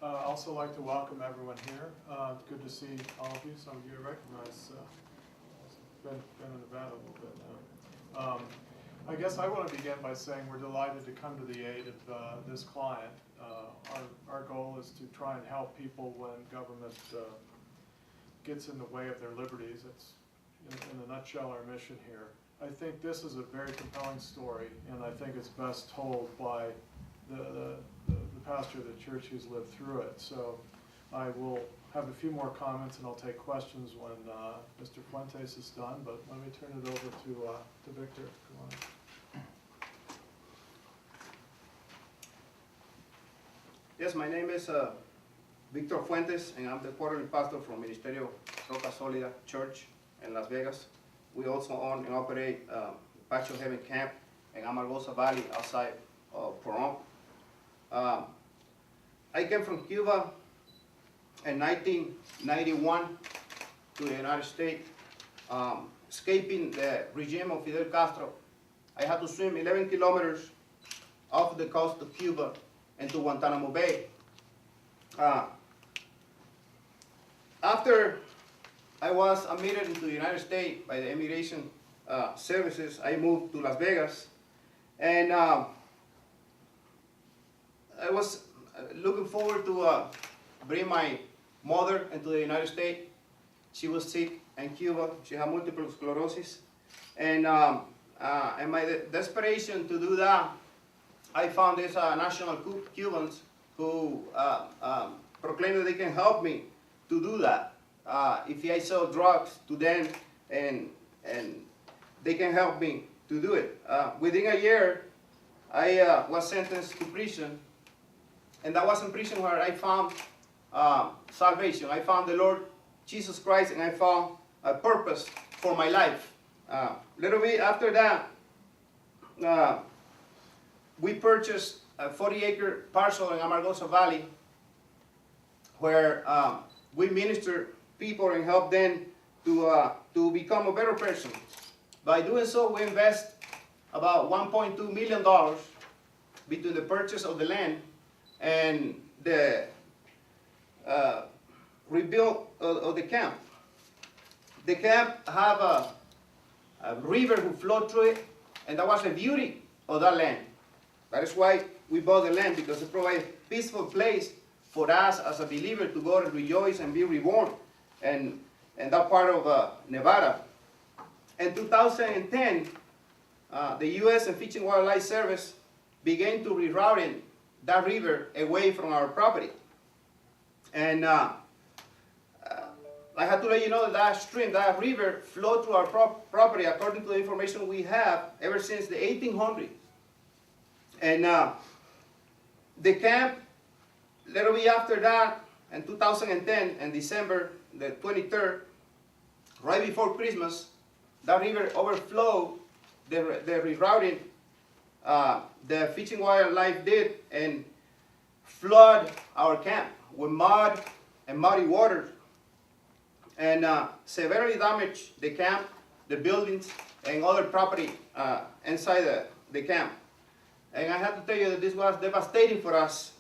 Also like to welcome everyone here. It's good to see all of you. Some of you I recognize. Been in Nevada a little bit now. I guess I want to begin by saying we're delighted to come to the aid of this client. Our goal is to try and help people when government gets in the way of their liberties. It's, in a nutshell, our mission here. I think this is a very compelling story, and I think it's best told by the pastor of the church who's lived through it. So I will have a few more comments, and I'll take questions when Mr. Fuentes is done, but let me turn it over to Victor. If you want. Yes, my name is Victor Fuentes, and I'm the quarterly pastor from Ministerio Roco Solida Church in Las Vegas. We also own and operate Patio Heaven Camp in Amargosa Valley outside of Pahrump. I came from Cuba in 1991 to the United States, escaping the regime of Fidel Castro. I had to swim 11 kilometers off the coast of Cuba into Guantanamo Bay. After I was admitted into the United States by the immigration services, I moved to Las Vegas, and I was looking forward to bring my mother into the United States. She was sick in Cuba. She had multiple sclerosis, and in my desperation to do that, I found these national Cubans who proclaimed that they can help me to do that. If I sell drugs to them, and they can help me to do it. Within a year, I was sentenced to prison, and that was in prison where I found salvation. I found the Lord Jesus Christ, and I found a purpose for my life. Little bit after that, we purchased a 40-acre parcel in Amargosa Valley where we minister people and help them to become a better person. By doing so, we invest about $1.2 million between the purchase of the land and the rebuild of the camp. The camp have a river who flowed through it, and that was the beauty of that land. That is why we bought the land, because it provides a peaceful place for us as a believer to go and rejoice and be reborn in that part of Nevada. In 2010, the U.S. and Fish and Wildlife Service began to rerouting that river away from our property. And I have to let you know that that stream, that river, flowed through our property, according to the information we have, ever since the 1800s. And the camp, little bit after that, in 2010, in December the 23rd, right before Christmas, that river overflowed. The rerouting the Fish and Wildlife did, and flood our camp with mud and muddy water, and severely damaged the camp, the buildings, and other property inside the camp. And I have to tell you that this was devastating for us,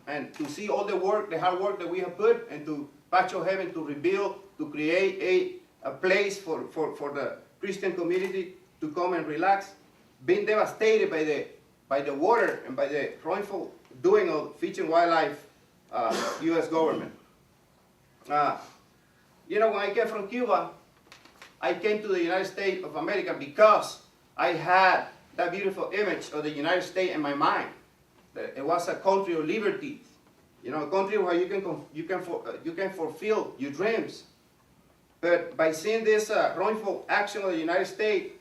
and to see all the work, the hard work that we have put into Patio Heaven to rebuild, to create a place for the Christian community to come and relax, being devastated by the water and by the wrongful doing of Fish and Wildlife U.S. government. You know, when I came from Cuba, I came to the United States of America because I had that beautiful image of the United States in my mind. That it was a country of liberty, you know, a country where you can fulfill your dreams. But by seeing this wrongful action of the United States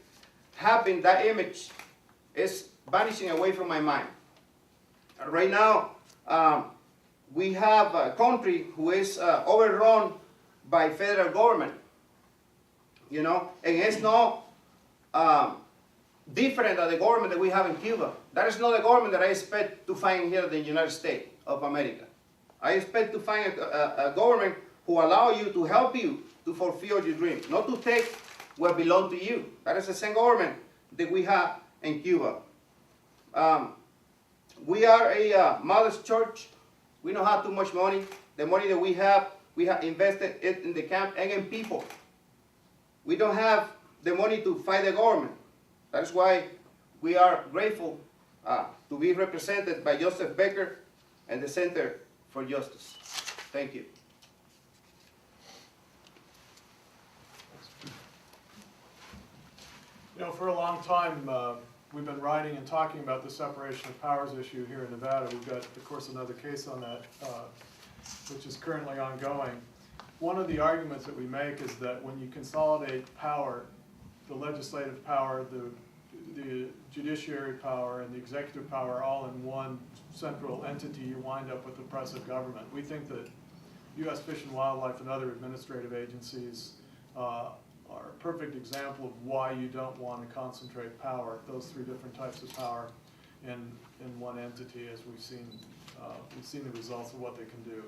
happen, that image is vanishing away from my mind. Right now, we have a country who is overrun by federal government, you know, and it's not different than the government that we have in Cuba. That is not the government that I expect to find here in the United States of America. I expect to find a government who allow you to help you to fulfill your dreams, not to take what belongs to you. That is the same government that we have in Cuba. We are a mother's church We don't have too much money. The money that we have invested it in the camp and in people. We don't have the money to fight the government. That is why we are grateful to be represented by Joseph Becker and the Center for Justice. Thank you. You know, for a long time, we've been writing and talking about the separation of powers issue here in Nevada. We've got, of course, another case on that, which is currently ongoing. One of the arguments that we make is that when you consolidate power, the legislative power, the judiciary power, and the executive power all in one central entity, you wind up with oppressive government. We think that U.S. Fish and Wildlife and other administrative agencies are a perfect example of why you don't want to concentrate power, those three different types of power, in one entity, as we've seen the results of what they can do.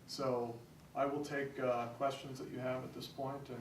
So I will take questions that you have at this point, and